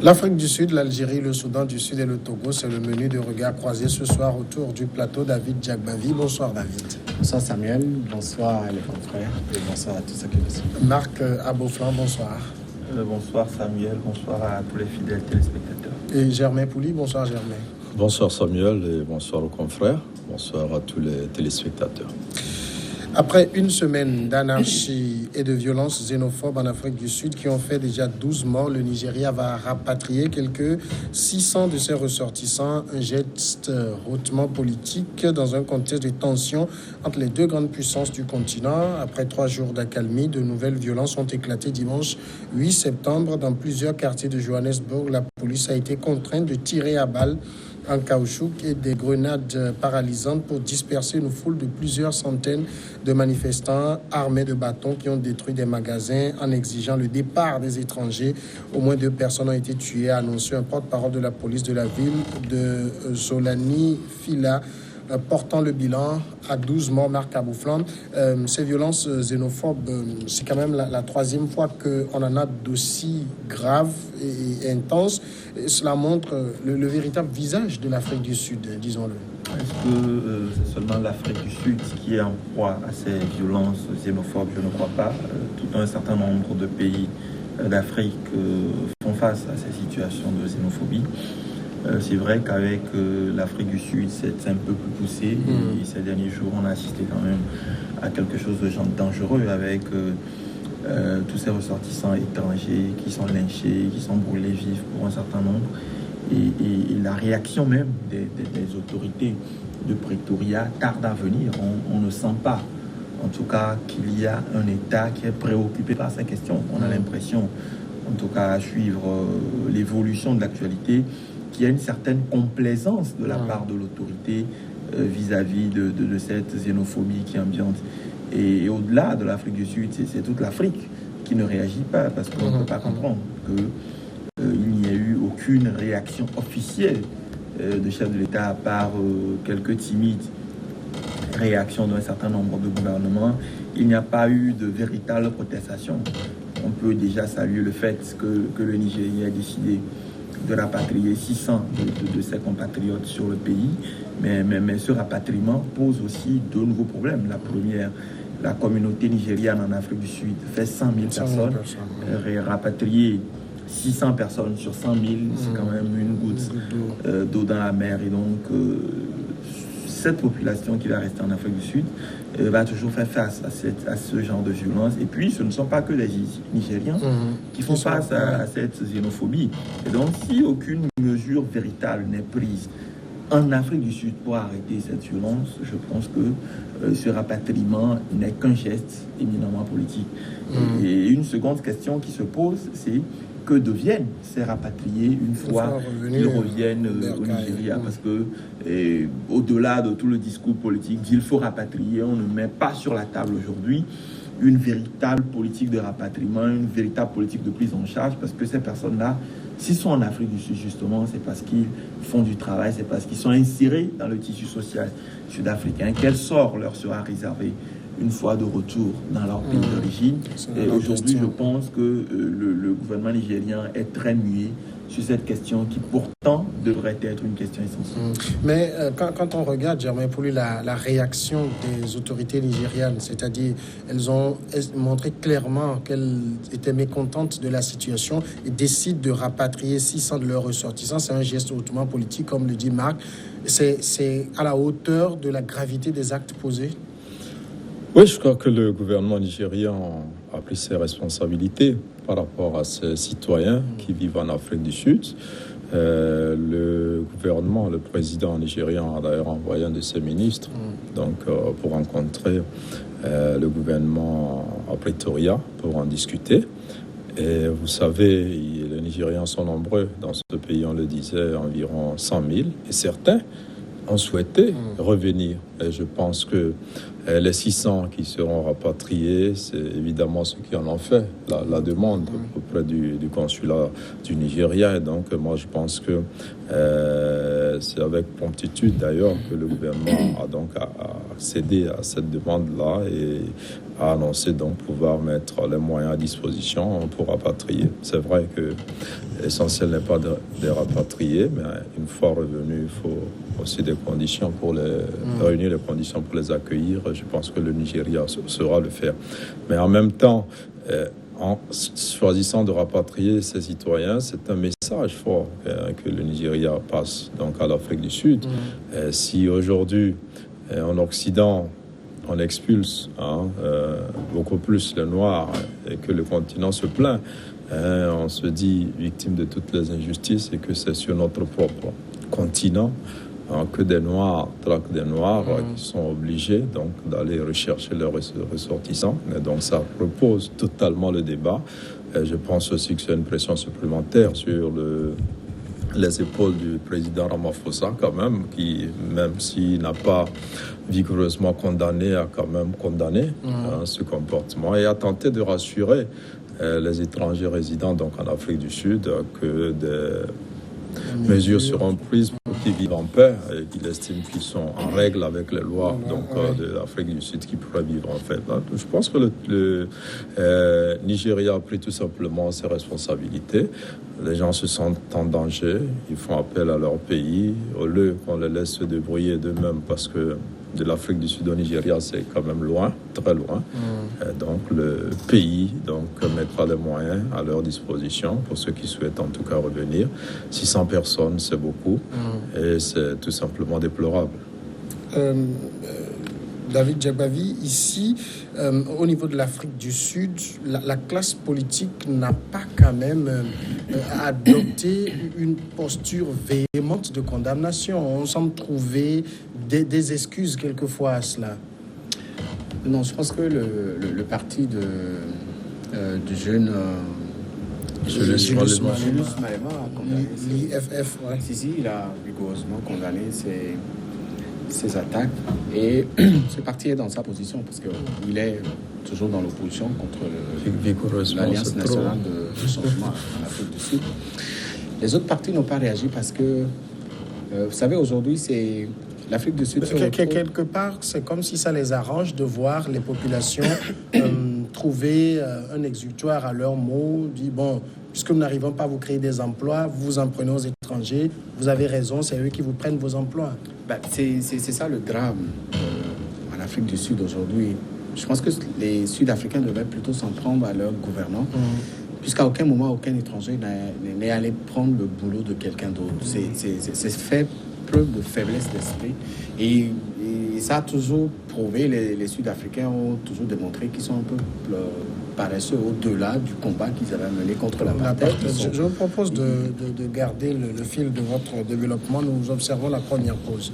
L'Afrique du Sud, l'Algérie, le Soudan du Sud et le Togo, c'est le menu de regard croisé ce soir autour du plateau. David Djagbavi. Bonsoir David. Bonsoir Samuel, bonsoir les confrères et bonsoir à tous ceux qui nous suivent. Marc Aboflan, bonsoir. Bonsoir Samuel, bonsoir à tous les fidèles téléspectateurs. Et Germain Pouli, bonsoir Germain. Bonsoir Samuel et bonsoir aux confrères, bonsoir à tous les téléspectateurs. Après une semaine d'anarchie et de violences xénophobes en Afrique du Sud qui ont fait déjà 12 morts, le Nigeria va rapatrier quelques 600 de ses ressortissants, un geste hautement politique dans un contexte de tension entre les deux grandes puissances du continent. Après 3 jours d'accalmie, de nouvelles violences ont éclaté dimanche 8 septembre dans plusieurs quartiers de Johannesburg. La police a été contrainte de tirer à balles en caoutchouc et des grenades paralysantes pour disperser une foule de plusieurs centaines de manifestants armés de bâtons qui ont détruit des magasins en exigeant le départ des étrangers. Au moins 2 personnes ont été tuées, a annoncé un porte-parole de la police de la ville de Zolani Fila, portant le bilan à 12 morts. Marc Aboflan, ces violences xénophobes, c'est quand même la 3e fois qu'on en a d'aussi graves et intenses. Et cela montre le véritable visage de l'Afrique du Sud, disons-le. Est-ce que c'est seulement l'Afrique du Sud qui est en proie à ces violences xénophobes? Je ne crois pas. Tout un certain nombre de pays d'Afrique font face à ces situations de xénophobie. C'est vrai qu'avec l'Afrique du Sud, c'est un peu plus poussé. Et ces derniers jours, on a assisté quand même à quelque chose de dangereux avec tous ces ressortissants étrangers qui sont lynchés, qui sont brûlés vifs pour un certain nombre. Et la réaction même des autorités de Pretoria tarde à venir. On ne sent pas, en tout cas, qu'il y a un État qui est préoccupé par ces questions. On a l'impression, en tout cas, à suivre l'évolution de l'actualité, qu'il y a une certaine complaisance de la part de l'autorité vis-à-vis de cette xénophobie qui est ambiante. Et au-delà de l'Afrique du Sud, c'est toute l'Afrique qui ne réagit pas, parce qu'on ne peut pas comprendre qu'il n'y ait eu aucune réaction officielle de chef de l'État, à part quelques timides réactions d'un certain nombre de gouvernements. Il n'y a pas eu de véritable protestation. On peut déjà saluer le fait que le Nigeria a décidé de rapatrier 600 de ses compatriotes sur le pays, mais ce rapatriement pose aussi 2 nouveaux problèmes. La première, la communauté nigériane en Afrique du Sud fait 100 000 personnes. Rapatrier 600 personnes sur 100 000, c'est quand même une goutte d'eau dans la mer. Et donc, cette population qui va rester en Afrique du Sud va toujours faire face à ce genre de violence. Et puis, ce ne sont pas que les Nigériens qui font face à cette xénophobie. Et donc, si aucune mesure véritable n'est prise en Afrique du Sud pour arrêter cette violence, je pense que ce rapatriement n'est qu'un geste éminemment politique. Et une seconde question qui se pose, c'est que deviennent ces rapatriés une fois qu'ils reviennent au Nigeria? Parce que au-delà de tout le discours politique qu'il faut rapatrier, on ne met pas sur la table aujourd'hui une véritable politique de rapatriement, une véritable politique de prise en charge, parce que ces personnes-là, s'ils sont en Afrique du Sud, justement, c'est parce qu'ils font du travail, c'est parce qu'ils sont insérés dans le tissu social sud-africain. Quel sort leur sera réservé une fois de retour dans leur pays d'origine? Et aujourd'hui, je pense que le gouvernement nigérien est très muet sur cette question qui pourtant devrait être une question essentielle. Mais quand on regarde, Germain Pouli, la réaction des autorités nigérianes, c'est-à-dire elles ont montré clairement qu'elles étaient mécontentes de la situation et décident de rapatrier 600 de leurs ressortissants. C'est un geste hautement politique, comme le dit Marc. C'est à la hauteur de la gravité des actes posés? Oui, je crois que le gouvernement nigérien a pris ses responsabilités par rapport à ses citoyens qui vivent en Afrique du Sud. Le gouvernement, le président nigérian a d'ailleurs envoyé un de ses ministres pour rencontrer le gouvernement à Pretoria pour en discuter. Et vous savez, les Nigérians sont nombreux dans ce pays, on le disait, environ 100 000. Et certains ont souhaité revenir. Et je pense que les 600 qui seront rapatriés, c'est évidemment ceux qui en ont fait la demande auprès du consulat du Nigeria. Et donc, moi, je pense que c'est avec promptitude, d'ailleurs, que le gouvernement a cédé à cette demande-là et a annoncé donc pouvoir mettre les moyens à disposition pour rapatrier. C'est vrai que l'essentiel n'est pas de rapatrier, mais une fois revenus, il faut aussi des conditions pour réunir les conditions pour les accueillir. Je pense que le Nigeria saura le faire. Mais en même temps, en choisissant de rapatrier ses citoyens, c'est un message fort que le Nigeria passe donc à l'Afrique du Sud. Si aujourd'hui, en Occident, on expulse beaucoup plus les Noirs et que le continent se plaint, on se dit victime de toutes les injustices et que c'est sur notre propre continent que des Noirs traquent des Noirs qui sont obligés donc d'aller rechercher leurs ressortissants. Et donc ça repose totalement le débat. Et je pense aussi que c'est une pression supplémentaire sur les épaules du président Ramaphosa quand même, qui, même s'il n'a pas vigoureusement condamné, a quand même condamné ce comportement et a tenté de rassurer les étrangers résidant donc en Afrique du Sud que des mesures seront prises pour qu'ils vivent en paix et qu'ils estiment qu'ils sont en règle avec les lois de l'Afrique du Sud qui pourraient vivre en fait. Je pense que le Nigeria a pris tout simplement ses responsabilités. Les gens se sentent en danger, ils font appel à leur pays au lieu qu'on les laisse se débrouiller d'eux-mêmes parce que de l'Afrique du Sud au Nigeria, c'est quand même loin, très loin. Donc le pays mettra les moyens à leur disposition pour ceux qui souhaitent en tout cas revenir. 600 personnes, c'est beaucoup et c'est tout simplement déplorable. David Djabavi, ici, au niveau de l'Afrique du Sud, la classe politique n'a pas quand même adopté une posture véhémente de condamnation. On semble trouver des excuses quelquefois à cela. Non, je pense que le parti du jeune Julius Malema a condamné l'IFF, ouais. Si, il a vigoureusement condamné ces attaques et ce parti est dans sa position parce qu'il est toujours dans l'opposition contre l'Alliance nationale de changement en Afrique du Sud. Les autres partis n'ont pas réagi parce que, vous savez, aujourd'hui, c'est l'Afrique du Sud. Quelque part, c'est comme si ça les arrange de voir les populations trouver un exutoire à leurs mots, dit bon, puisque nous n'arrivons pas à vous créer des emplois, vous en prenez aux étrangers, vous avez raison, c'est eux qui vous prennent vos emplois. C'est ça le drame en Afrique du Sud aujourd'hui. Je pense que les Sud-Africains devaient plutôt s'en prendre à leurs gouvernants, puisqu'à aucun moment, aucun étranger n'est allé prendre le boulot de quelqu'un d'autre. C'est fait preuve de faiblesse d'esprit. Et ça a toujours prouvé, les Sud-Africains ont toujours démontré qu'ils sont un peu paresseux au-delà du combat qu'ils avaient mené contre l'apartheid. Je vous propose de garder le fil de votre développement. Nous observons la première pause.